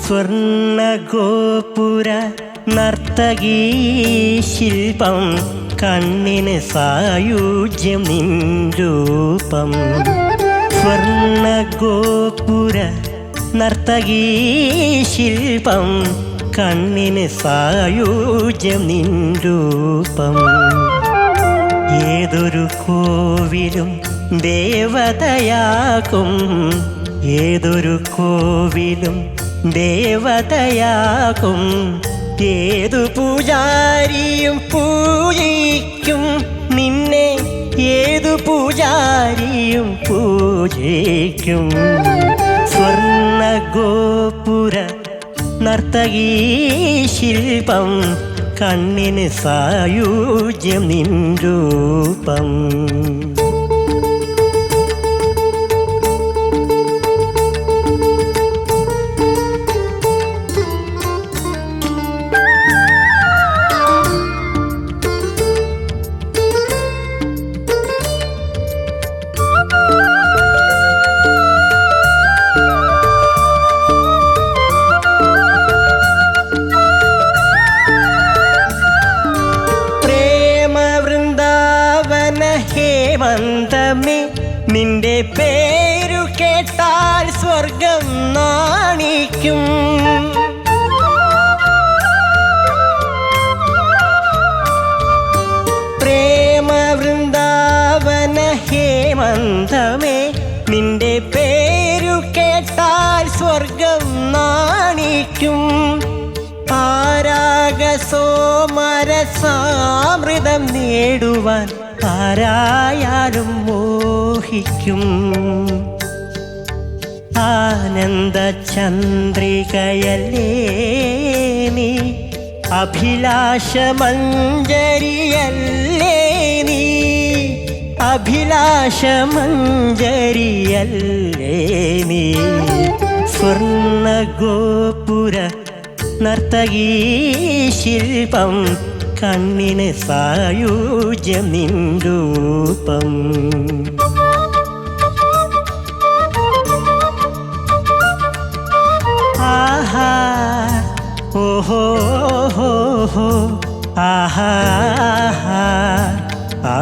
സ്വർണഗോപുര നർത്തകീ ശില്പം കണ്ണിന് സായുജ്യം നിൻ രൂപം. സ്വർണഗോപുര നർത്തകീ ശില്പം കണ്ണിന് സായുജ്യം നിൻ രൂപം. ഏതൊരു കോവിലും ദേവതയാകും, ഏതൊരു കോവിലും ദേവതയാകും. ഏതു പൂജാരിയും പൂജിക്കും നിന്നെ, ഏതു പൂജാരിയും പൂജിക്കും. സ്വർണഗോപുര നർത്തകീ ശില്പം കണ്ണിന് സായുജ്യം നിൻ രൂപം. ഹേമന്തമേ നിന്റെ പേരു കേട്ടാൽ സ്വർഗം നാണിക്കും. പ്രേമ വൃന്ദാവന ഹേമന്തമേ നിന്റെ പേരു കേട്ടാൽ സ്വർഗം നാണിക്കും. പാരാഗസോമരസാമൃതം നേടുവാൻ ആരായാലും മോഹിക്കും. ആനന്ദ ചന്ദ്രികയല്ലേ നീ, അഭിലാഷമഞ്ജരിയല്ലേ നീ, അഭിലാഷമഞ്ജരിയല്ലേ നീ. സ്വർണഗോപുര നർത്തകീ ശില്പം കണ്ണിന് സായുജ്യം നിൻ രൂപം. ആഹാ ഓഹോ ഹോ ആഹാ ആ.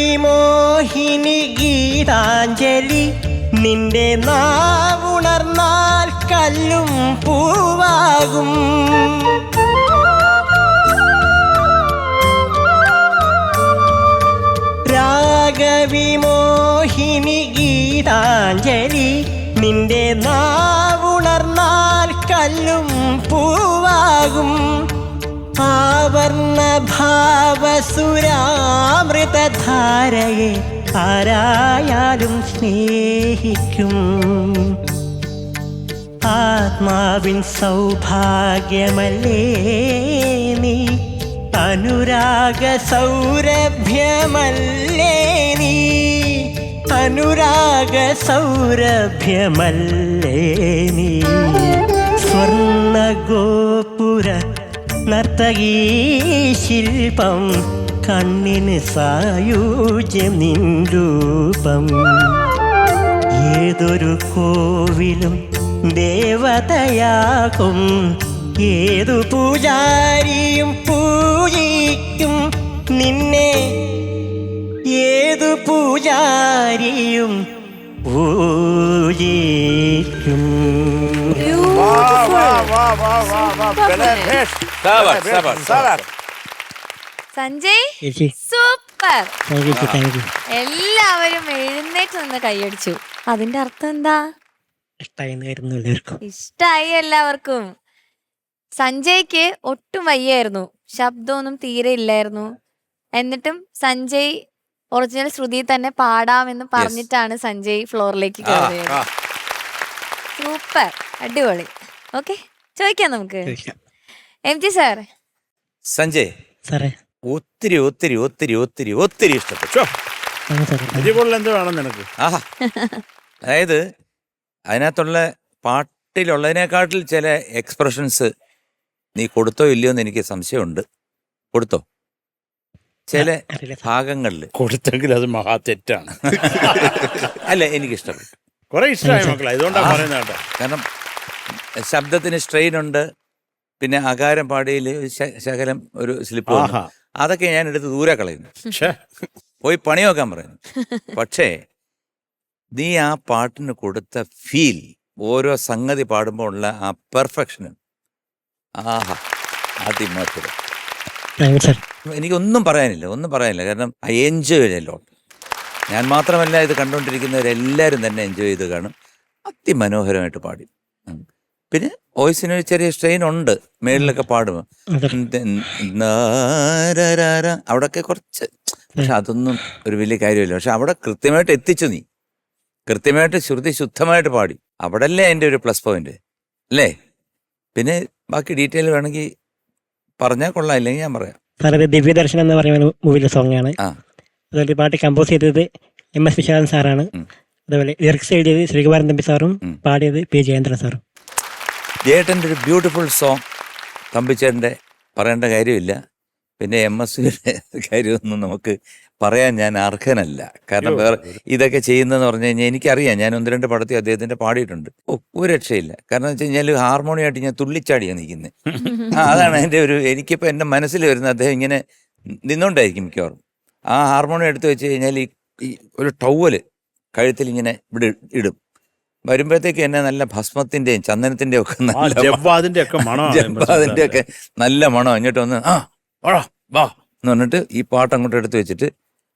രാഗവിമോഹിനി ഗീതാഞ്ജലി നിന്റെ നാവുണർന്നാൽ കല്ലും പൂവാകും. രാഗവിമോഹിനി ഗീതാഞ്ജലി നിന്റെ നാവുണർന്നാൽ കല്ലും പൂവാകും. ആവർണ ഭാവസുരാമൃതധാരയെ ആരായാലും സ്നേഹിക്കും. ആത്മാവിൻ സൗഭാഗ്യമല്ലേ നീ, അനുരാഗ സൗരഭ്യമല്ലേ നീ, അനുരാഗ സൗരഭ്യമല്ലേ നീ. സ്വർണഗോപുര നർത്തകീ ശില്പം കണ്ണിന് സായുജ്യം നിൻ രൂപം. ഏതൊരു കോവിലും ദേവതയാകും, ഏതു പൂജാരിയും പൂജിക്കും നിന്നെ, ഏതു പൂജാരിയും പൂജിക്കും. സഞ്ജയ് സൂപ്പർ. എല്ലാവരും എഴുന്നേറ്റ് നിന്ന് കൈയടിച്ചു. അതിന്റെ അർത്ഥം എന്താ? ഇഷ്ടായി എല്ലാവർക്കും. സഞ്ജയ്ക്ക് ഒട്ടും വയ്യായിരുന്നു, ശബ്ദമൊന്നും തീരെ ഇല്ലായിരുന്നു. എന്നിട്ടും സഞ്ജയ് ഒറിജിനൽ ശ്രുതി തന്നെ പാടാമെന്ന് പറഞ്ഞിട്ടാണ് സഞ്ജയ് ഫ്ലോറിലേക്ക് കയറിയത്. സൂപ്പർ, അടിപൊളി. ഓക്കെ, ചോദിക്കാം നമുക്ക്. MG sir. സഞ്ജയ് സാറേ, ഒത്തിരി ഒത്തിരി ഒത്തിരി ഒത്തിരി ഒത്തിരി ഇഷ്ടപ്പെട്ടു. എന്ത് വേണം നിനക്ക്? ആഹാ, അതായത് അതിനകത്തുള്ള പാട്ടിലുള്ളതിനേക്കാട്ടിൽ ചില എക്സ്പ്രഷൻസ് നീ കൊടുത്തോ ഇല്ലയോ എന്ന് എനിക്ക് സംശയമുണ്ട്. കൊടുത്തോ? ചില ഭാഗങ്ങളിൽ കൊടുത്തെങ്കിൽ അത് മഹാ തെറ്റാണ്. അല്ല എനിക്കിഷ്ടപ്പെട്ടു, കുറെ ഇഷ്ടമായി മക്കളെ, ഇതുകൊണ്ടാണ് പറയുന്നത് കേട്ടോ. കാരണം ശബ്ദത്തിന് സ്ട്രെയിൻ ഉണ്ട്, പിന്നെ അകാരം പാടിയിൽ ശകലം ഒരു സ്ലിപ്പ്, അതൊക്കെ ഞാൻ എടുത്ത് ദൂരെ കളയുന്നു, പോയി പണി നോക്കാൻ പറയുന്നു. പക്ഷേ നീ ആ പാട്ടിന് കൊടുത്ത ഫീൽ, ഓരോ സംഗതി പാടുമ്പോൾ ഉള്ള ആ പെർഫെക്ഷനും, ആഹാ അതിമധുരം. എനിക്കൊന്നും പറയാനില്ല, കാരണം ഐ എൻജോയ് ലോട്ട്. ഞാൻ മാത്രമല്ല, ഇത് കണ്ടുകൊണ്ടിരിക്കുന്നവരെല്ലാവരും തന്നെ എൻജോയ് ചെയ്ത് കാണും. അതിമനോഹരമായിട്ട് പാടി. പിന്നെ വോയിസിന് ഒരു ചെറിയ സ്ട്രെയിൻ ഉണ്ട്, മേളിലൊക്കെ പാടുമ്പോൾ അവിടെയൊക്കെ കുറച്ച്, പക്ഷെ അതൊന്നും ഒരു വലിയ കാര്യമില്ല. പക്ഷെ അവിടെ കൃത്യമായിട്ട് എത്തിച്ചു, നീ കൃത്യമായിട്ട് ശ്രുതി ശുദ്ധമായിട്ട് പാടി. അവിടല്ലേ അതിൻ്റെ ഒരു പ്ലസ് പോയിന്റ് അല്ലേ? പിന്നെ ബാക്കി ഡീറ്റെയിൽ വേണമെങ്കിൽ പറഞ്ഞാൽ കൊള്ളാം, ഇല്ലെങ്കിൽ ഞാൻ പറയാം. സാറത് ദിവ്യദർശനം എന്ന് പറയുന്ന മൂവിയിലെ സോങ് ആണ്. അതുപോലെ പാട്ട് കമ്പോസ് ചെയ്തത് MS വിശ്വനാഥൻ സാറാണ്. അതുപോലെ ലിറിക്സ് എഴുതിയത് ശ്രീകുമാരൻ തമ്പി സാറും പാടിയത് P ജയേന്ദ്രൻ സാറും. ജയേട്ടൻ്റെ ഒരു ബ്യൂട്ടിഫുൾ സോങ്, തമ്പിച്ചേട്ടൻ്റെ പറയേണ്ട കാര്യമില്ല. പിന്നെ MS കാര്യമൊന്നും നമുക്ക് പറയാൻ ഞാൻ അർഹനല്ല. കാരണം വേറെ ഇതൊക്കെ ചെയ്യുന്നതെന്ന് പറഞ്ഞു കഴിഞ്ഞാൽ എനിക്കറിയാം, ഞാൻ 1-2 പടത്തിൽ അദ്ദേഹത്തിൻ്റെ പാടിയിട്ടുണ്ട്. ഒരു രക്ഷയില്ല. കാരണം എന്ന് വെച്ച് കഴിഞ്ഞാൽ ഹാർമോണിയായിട്ട് ഞാൻ തുള്ളിച്ചാടിയാണ് നിൽക്കുന്നത്. അതാണ് എൻ്റെ ഒരു, എനിക്കിപ്പോൾ എൻ്റെ മനസ്സിൽ വരുന്ന, അദ്ദേഹം ഇങ്ങനെ നിന്നുകൊണ്ടായിരിക്കും മിക്കവാറും. ആ ഹാർമോണിയം എടുത്ത് വെച്ച് കഴിഞ്ഞാൽ ഈ ഒരു ടവല് കഴുത്തിൽ ഇങ്ങനെ ഇവിടെ ഇടും. വരുമ്പോഴത്തേക്ക് എന്നെ നല്ല ഭസ്മത്തിൻ്റെയും ചന്ദനത്തിൻ്റെയും ഒക്കെ ജബ്ബാദിൻ്റെ ഒക്കെ നല്ല മണം. എന്നിട്ട് ഒന്ന് വാ എന്ന് പറഞ്ഞിട്ട് ഈ പാട്ട് അങ്ങോട്ട് എടുത്ത് വെച്ചിട്ട്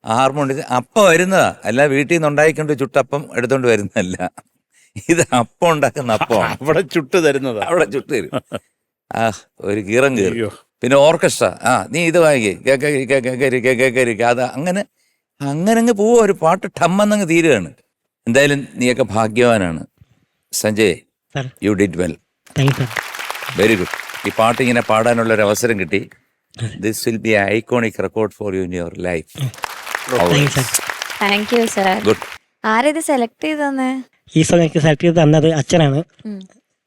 ആ ഹാർമോണിയത്തിൽ അപ്പം വരുന്നതാ, അല്ല വീട്ടിൽ നിന്ന് ഉണ്ടായിക്കൊണ്ട് ചുട്ടപ്പം എടുത്തോണ്ട് വരുന്നതല്ല. ഇത് അപ്പം ഉണ്ടാക്കുന്ന അപ്പം അവിടെ ചുട്ട് തരുന്നത്, അവിടെ ചുട്ട് തരും. ഒരു കീറം കീറി. പിന്നെ ഓർക്കസ്ട്ര, നീ ഇത് വാങ്ങി കേക്കരിക്ക, അത് അങ്ങനെ അങ്ങ് പോവുക. ഒരു പാട്ട് ടമ്മെന്നങ്ങ് തീരുകയാണ്. എന്തായാലും നീയൊക്കെ ഭാഗ്യവാനാണ് Sanjay. You did well, very good. ഈ പാട്ട് ഇങ്ങനെ പാടാനുള്ളൊരു അവസരം കിട്ടി. This will be a iconic record for you in your life. Thank you sir. Good. ആരിത് സെലക്ട് ചെയ്തന്നെ? ഈ സോങ് എനിക്ക് സെലക്ട് ചെയ്ത് തന്നത് അച്ഛനാണ്.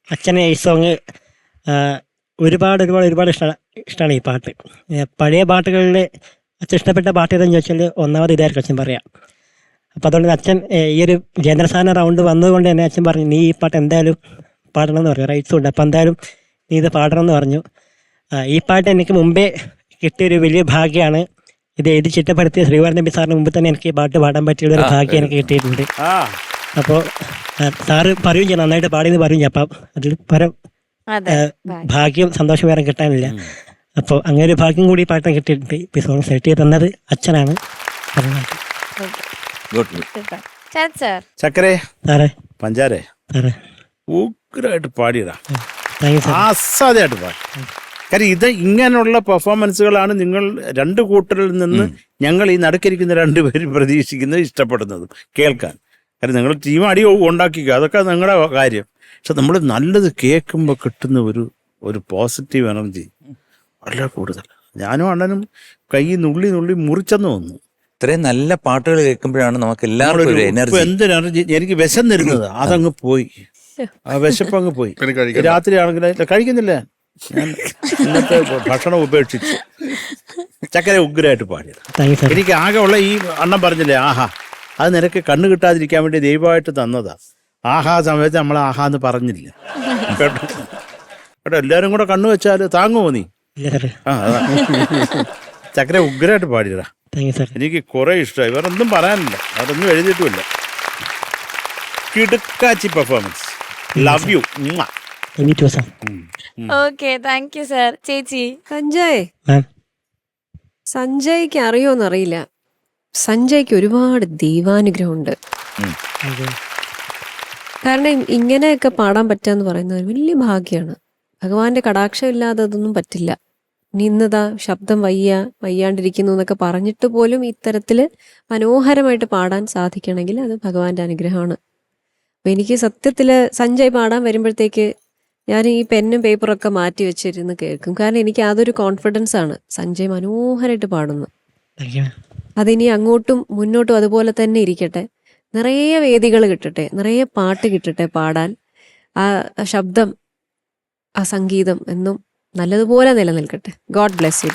അച്ഛനെ ഈ സോങ് ഒരുപാട് ഇഷ്ടമാണ് ഈ പാട്ട്. പഴയ പാട്ടുകളിൽ അച്ഛൻ ഇഷ്ടപ്പെട്ട പാട്ട് ഏതെന്ന് ചോദിച്ചാൽ ഒന്നാമത് ഇതായിരിക്കും അച്ഛൻ പറയാം. അപ്പം അതുകൊണ്ട് അച്ഛൻ ഈ ഒരു ജയേന്ദ്ര സാറിന് റൗണ്ട് വന്നതുകൊണ്ട് തന്നെ അച്ഛൻ പറഞ്ഞു, നീ ഈ പാട്ട് എന്തായാലും പാടണമെന്ന് പറഞ്ഞു. റൈറ്റ്സും ഉണ്ട്, അപ്പം എന്തായാലും നീ ഇത് പാടണമെന്ന് പറഞ്ഞു. ഈ പാട്ട് എനിക്ക് മുമ്പേ കിട്ടിയൊരു വലിയ ഭാഗ്യമാണ്. ഇത് എഴുതി ചിട്ടപ്പെടുത്തിയ ശ്രീകുമാരൻ തമ്പി സാറിന് മുമ്പ് തന്നെ എനിക്ക് ഈ പാട്ട് പാടാൻ പറ്റിയുള്ളൊരു ഭാഗ്യം എനിക്ക് കിട്ടിയിട്ടുണ്ട്. അപ്പോൾ സാറ് പറയും ചെയ്യാം, നന്നായിട്ട് പാടിയെന്ന് പറയും ചെയ്യാം. അപ്പം അതിൽ പരം ഭാഗ്യം സന്തോഷം വേറെ കിട്ടാനില്ല. അപ്പോൾ അങ്ങനെ ഒരു ഭാഗ്യം കൂടി ഈ പാട്ടിന് കിട്ടിയിട്ടുണ്ട്. ഈ സോങ് സെലക്ട് ചെയ്ത് തന്നത് അച്ഛനാണ്. ചക്കരേ സാറേ, പഞ്ചാരേ, സാറേ ഉഗ്രായിട്ട് പാടിയതാ, താങ്ക് യു സാർ. ആസ്വാദമായിട്ട് പാടി. കാര്യം ഇത് ഇങ്ങനെയുള്ള പെർഫോമൻസുകളാണ് നിങ്ങൾ രണ്ട് കൂട്ടരിൽ നിന്ന് ഞങ്ങൾ ഈ നടുക്കരിക്കുന്ന രണ്ടുപേരും പ്രതീക്ഷിക്കുന്നത്, ഇഷ്ടപ്പെടുന്നതും കേൾക്കാൻ. കാര്യം നിങ്ങൾ ടീം അടി ഉണ്ടാക്കിക്കുക, അതൊക്കെ നിങ്ങളുടെ കാര്യം. പക്ഷെ നമ്മൾ നല്ലത് കേൾക്കുമ്പോൾ കിട്ടുന്ന ഒരു പോസിറ്റീവ് എനർജി വളരെ കൂടുതൽ. ഞാനും അണ്ണനും കൈ നുള്ളി മുറിച്ചെന്ന് തോന്നുന്നു. ഇത്രയും നല്ല പാട്ടുകൾ കേൾക്കുമ്പോഴാണ് നമുക്ക് എല്ലാവർക്കും ഒരു എനർജി. എന്തൊരു എനിക്ക് വിശന്നിരുന്നത് അതങ്ങ് പോയി, ആ വിശപ്പ് അങ്ങ് പോയി. രാത്രി ആണെങ്കിൽ കഴിക്കുന്നില്ല, ഞാൻ ഇന്നത്തെ ഭക്ഷണം ഉപേക്ഷിച്ചു. ചക്കര ഉഗ്രായിട്ട് പാടിയത്. എനിക്ക് ആകെ ഉള്ള ഈ അണ്ണൻ പറഞ്ഞില്ലേ ആഹാ, അത് നിനക്ക് കണ്ണ് കിട്ടാതിരിക്കാൻ വേണ്ടി ദൈവമായിട്ട് തന്നതാ. ആഹാ സമയത്ത് നമ്മൾ ആഹാ എന്ന് പറഞ്ഞില്ല കേട്ടോ. കേട്ടോ, എല്ലാരും കൂടെ കണ്ണു വെച്ചാൽ താങ്ങുമോ നീ? ചക്കര ഉഗ്രായിട്ട് പാടിയതാ. എനിക്ക് കുറെ ഇഷ്ടമായി. വേറെ ഒന്നും പറയാനില്ല, അതൊന്നും എഴുതിയിട്ടുമില്ല. കിടുക്കാച്ചി performance. Love you. Okay, thank you sir. ചേച്ചി സഞ്ജയ്ക്ക് അറിയോന്നറിയില്ല, സഞ്ജയ്ക്ക് ഒരുപാട് ദൈവാനുഗ്രഹമുണ്ട്. കാരണം ഇങ്ങനെയൊക്കെ പാടാൻ പറ്റാന്ന് പറയുന്നത് വലിയ ഭാഗ്യമാണ്. ഭഗവാന്റെ കടാക്ഷം ഇല്ലാതെ അതൊന്നും പറ്റില്ല. ഇന്നതാ ശബ്ദം വയ്യാണ്ടിരിക്കുന്നു എന്നൊക്കെ പറഞ്ഞിട്ട് പോലും ഇത്തരത്തില് മനോഹരമായിട്ട് പാടാൻ സാധിക്കണമെങ്കിൽ അത് ഭഗവാന്റെ അനുഗ്രഹമാണ്. അപ്പൊ എനിക്ക് സത്യത്തില് സഞ്ജയ് പാടാൻ വരുമ്പോഴത്തേക്ക് ഞാൻ ഈ പെന്നും പേപ്പറൊക്കെ മാറ്റി വെച്ചിരുന്ന് കേൾക്കും. കാരണം എനിക്ക് അതൊരു കോൺഫിഡൻസ് ആണ്, സഞ്ജയ് മനോഹരമായിട്ട് പാടുന്നു. അതിനി അങ്ങോട്ടും മുന്നോട്ടും അതുപോലെ തന്നെ ഇരിക്കട്ടെ. നിറയെ വേദികൾ കിട്ടട്ടെ, നിറയെ പാട്ട് കിട്ടട്ടെ പാടാൻ. ആ ശബ്ദം, ആ സംഗീതം എന്നും നല്ലതുപോലെ നിലനിൽക്കട്ടെ. God bless you.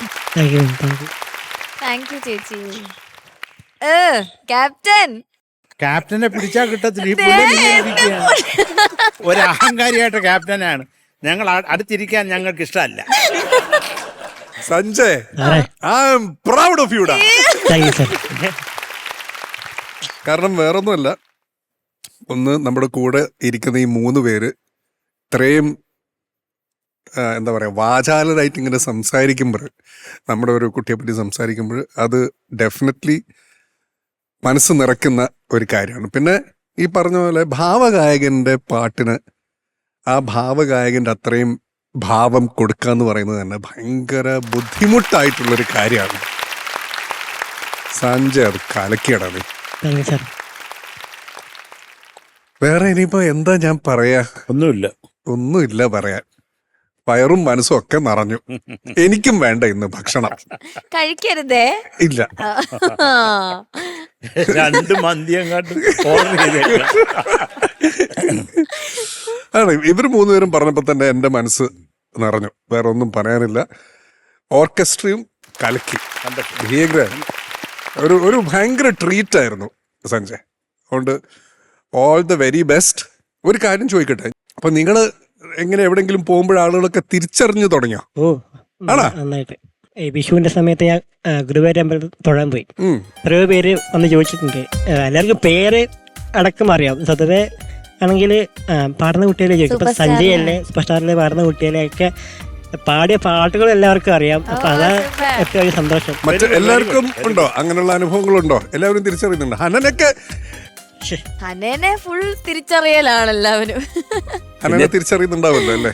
Thank you ചേച്ചി. ക്യാപ്റ്റൻ ക്യാപ്റ്റനെ പിടിച്ചാ കിട്ടത്തില്ല. ഈ പുള്ളി ഇങ്ങനെ ഇരിക്കുകയാണ്. ഒരു അഹങ്കാരിയായിട്ട് ക്യാപ്റ്റനാണ്. ഞങ്ങൾ അടുത്തിരിക്കാൻ ഞങ്ങൾക്ക് ഇഷ്ടമല്ല. സഞ്ജയ്, അതെ. ഐ ആം പ്രൗഡ് ഓഫ് യുടാ. Thank you sir. കാരണം വേറൊന്നുമല്ല, ഒന്ന് നമ്മുടെ കൂടെ ഇരിക്കുന്ന ഈ 3 പേര് ഇത്രയും എന്താ പറയാ വാചാലരായിട്ട് ഇങ്ങനെ സംസാരിക്കുമ്പോൾ, നമ്മുടെ ഒരു കുട്ടിയെ പറ്റി സംസാരിക്കുമ്പോൾ അത് ഡെഫിനറ്റ്ലി മനസ്സ് നിറയ്ക്കുന്ന ഒരു കാര്യമാണ്. പിന്നെ ഈ പറഞ്ഞ പോലെ ഭാവഗായകന്റെ പാട്ടിന് ആ ഭാവഗായകന്റെ അത്രയും ഭാവം കൊടുക്കുക എന്ന് പറയുന്നത് തന്നെ ഭയങ്കര ബുദ്ധിമുട്ടായിട്ടുള്ളൊരു കാര്യമാണ്. സഞ്ജയ് അത് കലക്കിയടാ. Thank you sir. വേറെ ഇനിയിപ്പോ എന്താ ഞാൻ പറയാ? ഒന്നുമില്ല പറയാൻ. വയറും മനസ്സും ഒക്കെ നിറഞ്ഞു. എനിക്കും വേണ്ട ഇന്ന് ഭക്ഷണം. കഴിക്കരുതേ. ഇല്ല, 2 മന്തി അങ്ങോട്ട് ഓർഡർ ചെയ്തേക്കാം. ആണ് ഇവർ 3 പേരും പറഞ്ഞപ്പോ തന്നെ എന്റെ മനസ്സ് നിറഞ്ഞു. വേറെ ഒന്നും പറയാനില്ല. ഓർക്കസ്ട്രയും കലക്കി. ഭീകര ഒരു ഭയങ്കര ട്രീറ്റ് ആയിരുന്നു സഞ്ജയ്. അതുകൊണ്ട് ഓൾ ദ വെരി ബെസ്റ്റ്. ഒരു കാര്യം ചോദിക്കട്ടെ, അപ്പൊ നിങ്ങള് എങ്ങനെ എവിടെങ്കിലും പോകുമ്പോൾ ആളുകളൊക്കെ തിരിച്ചറിഞ്ഞു തുടങ്ങിയോ? ഓ ആണോ? നന്നായിട്ട്. ഈ വിഷുവിന്റെ സമയത്ത് ഞാൻ ഗുരുവായൂർ അമ്പലത്തിൽ തൊഴാൻ പോയി. എത്രയോ പേര് വന്ന് ചോദിച്ചിട്ടുണ്ട്. എല്ലാവർക്കും പേര് അടക്കം അറിയാം. സ്വതവേ ആണെങ്കിൽ പാടുന്ന കുട്ടികളെ ചോദിക്കും. ഇപ്പൊ സഞ്ജയ് അല്ലേ സൂപ്പർ സ്റ്റാറിലെ പാടുന്ന കുട്ടികളെയൊക്കെ പാടിയ പാട്ടുകൾ എല്ലാവർക്കും അറിയാം. അപ്പൊ അതാ ഏറ്റവും വലിയ സന്തോഷം. മറ്റു എല്ലാവർക്കും ഉണ്ടോ അങ്ങനെയുള്ള അനുഭവങ്ങളുണ്ടോ? എല്ലാവരും തിരിച്ചറിയുന്നുണ്ടോ? ഹനനൊക്കെ ഹനേനെ ഫുൾ തിരിച്ചറിയലാണ് എല്ലാവരും. ഹനനെ തിരിച്ചറിയുന്നുണ്ടാവല്ലോ അല്ലേ?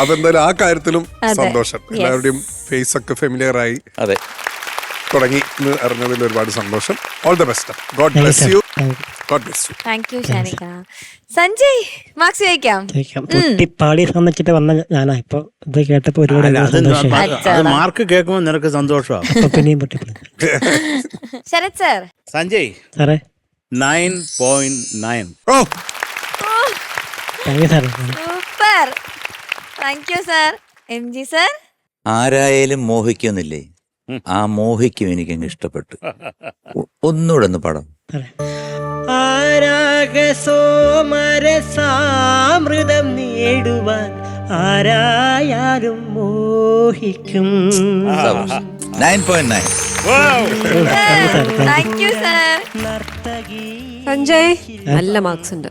അപ്പൊ എന്തായാലും ആ കാര്യത്തിലും സന്തോഷം. എല്ലാവരുടെയും ഫേസ് ഒക്കെ ഫെമിലിയർ ആയി അതെ തുടങ്ങി എന്ന് അറിഞ്ഞതിൽ ഒരുപാട് സന്തോഷം. All the best. God bless U. God bless you. Thank U ഷാനിക. Sanjay marks ചോദിക്കാം. പൊട്ടിപ്പാടി സമ്മതിച്ചിട്ട് വന്ന ഞാനാ. ഇപ്പൊ ഇത് കേട്ടപ്പോ ഒരുപാട് സന്തോഷം. അത് മാർക്ക് കേൾക്കുമ്പോൾ നിനക്ക് സന്തോഷമാണ്. അപ്പൊ പിന്നെയും പൊട്ടിപ്പോയി. ശരത് സർ. സഞ്ജയ് സാറേ 9.9. ഓ thank you sir. Super. Thank you sir. M G sir. ആരായാലും മോഹിക്കുന്നില്ലേ, ആ മോഹിക്കും എനിക്കങ്ങ് ഇഷ്ടപ്പെട്ടു. ഒന്നുകൂടെ ഒന്ന് പടം. ആരാഗസോമരസാമൃതം നേടുവാൻ ആരായാലും മോഹിക്കും. 9.9. Thank you sir. സഞ്ജയ് നല്ല മാർക്സ് ഉണ്ട്.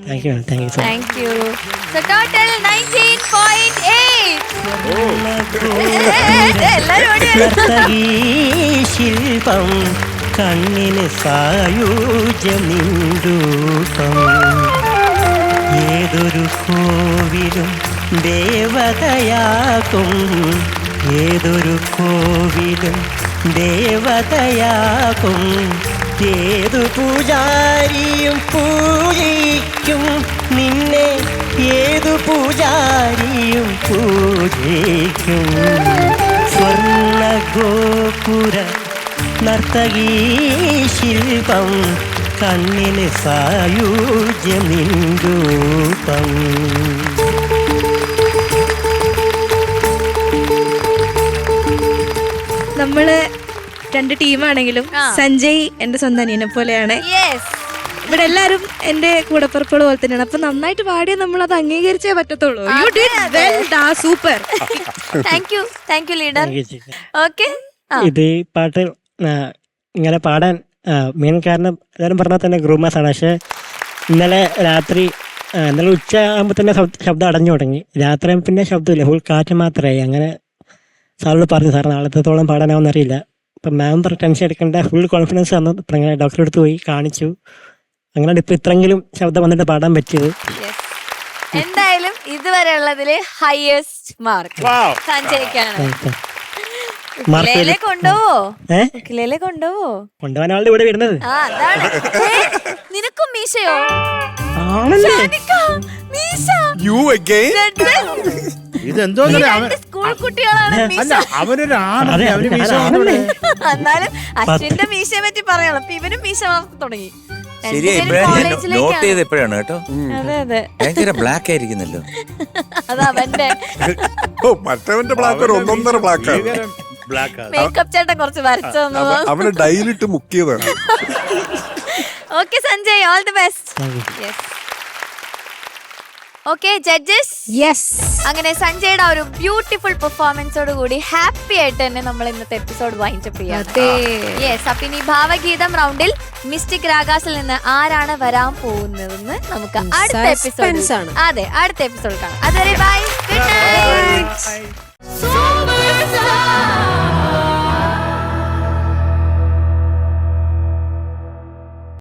Thank you thank you sir. Thank you. So total 19.8. എല്ലാരും ഓടി ശില്പം കണ്ണിന് സായുജ്യമിണ്ടൂപം. ഏതൊരു കോവിലും ദേവതയാകും. ഏതൊരു കോവിലും ദേവതയാകും. ഏതു പൂജാരിയും പൂജിക്കും നിന്നെ. ഏതു പൂജാരിയും പൂജിക്കും. സ്വർണ്ണ ഗോപുര നർത്തകീ ശില്പം കണ്ണിന് സായുജ്യമിണ്ടൂപം. നമ്മള് 2 ടീമാണെങ്കിലും സഞ്ജയ് എന്റെ സ്വന്തം അനിയനെ പോലെയാണ്. ഇവിടെ എല്ലാരും എന്റെ കൂടപ്പുറപ്പുകൾ പോലെ തന്നെയാണ്. അപ്പൊ നന്നായിട്ട് പാടിയ നമ്മൾ അത് അംഗീകരിച്ചേ പറ്റത്തുള്ളൂ. യു ഡിഡ് വെൽ ഡാ. Super. Thank you. Thank U leader. Okay. ഇത് ഈ പാട്ട് ഇങ്ങനെ പാടാൻ മെയിൻ കാരണം എല്ലാവരും പറഞ്ഞാൽ തന്നെ ഗ്രൂമേഴ്സാണ്. പക്ഷെ ഇന്നലെ രാത്രി ഇന്നലെ ഉച്ച ആകുമ്പോൾ തന്നെ ശബ്ദം അടഞ്ഞു തുടങ്ങി. രാത്രി പിന്നെ ശബ്ദമില്ല, ഫുൾ കാറ്റ് മാത്രമായി. അങ്ങനെ സാറിനോട് പറഞ്ഞു, സാർ നാളത്തോളം പാടാനാവുമെന്ന് അറിയില്ല. ഇപ്പം മാം പറഞ്ഞ ടെൻഷൻ എടുക്കേണ്ട, ഫുൾ കോൺഫിഡൻസ് വന്നു. ഇപ്പം അങ്ങനെ ഡോക്ടറെ അടുത്ത് പോയി കാണിച്ചു. അങ്ങനെയാണ് ഇപ്പം ഇത്രയെങ്കിലും ശബ്ദം വന്നിട്ട് പാടാൻ പറ്റിയത്. എന്തായാലും ഇതുവരെ ഉള്ളതില് ഹയസ്റ്റ് മാർക്ക് സഞ്ജയ്ക്കാണ്. കൊണ്ടുപോവോ കൊണ്ടുപോകാനാളുടെ ഇവിടെ വരുന്നത്. നിനക്കും മീശയോ? ഇതെന്തോ സ്കൂൾ കുട്ടികളാണ്. അവനൊരു എന്നാലും അശ്വിന്റെ മീശയെ പറ്റി പറയണം. അപ്പൊ ഇവനും മീശ വളർത്തി തുടങ്ങി. ശരിയാ, നോട്ട് ചെയ്ത് എപ്പോഴാണ് കേട്ടോ. അതെ അതെ, ഭയങ്കര ബ്ലാക്ക് ആയിരിക്കുന്നല്ലോ. അതവന്റെ മറ്റവന്റെ ബ്ലാക്ക് ഒരു 1.5 ബ്ലാക്ക്. ബ്ലാക്ക് മേക്കപ്പ് ചേട്ടൻ കുറച്ച് വരച്ചു തന്നു. അവനെ ഡൈലിട്ട് മുക്കിയതാണ്. Okay Sanjay, all the best. Yes. Okay judges, yes, അങ്ങനെ സഞ്ജയുടെ ഒരു ബ്യൂട്ടിഫുൾ പെർഫോമൻസോട് കൂടി ഹാപ്പി ആയിട്ട് തന്നെ നമ്മൾ ഇന്നത്തെ എപ്പിസോഡ് വൈൻഡ് അപ്പ് ചെയ്യാം. യെസ്. അപ്പൊ ഇനി ഭാവഗീതം റൗണ്ടിൽ മിസ്റ്റിക് രാഗാസിൽ നിന്ന് ആരാണ് വരാൻ പോകുന്നതെന്ന് നമുക്ക് അടുത്ത എപ്പിസോഡ്, ആണ്. അതെ അടുത്ത എപ്പിസോഡ് കാണാം. അതുവരെ ബൈ, ഗുഡ് നൈറ്റ്.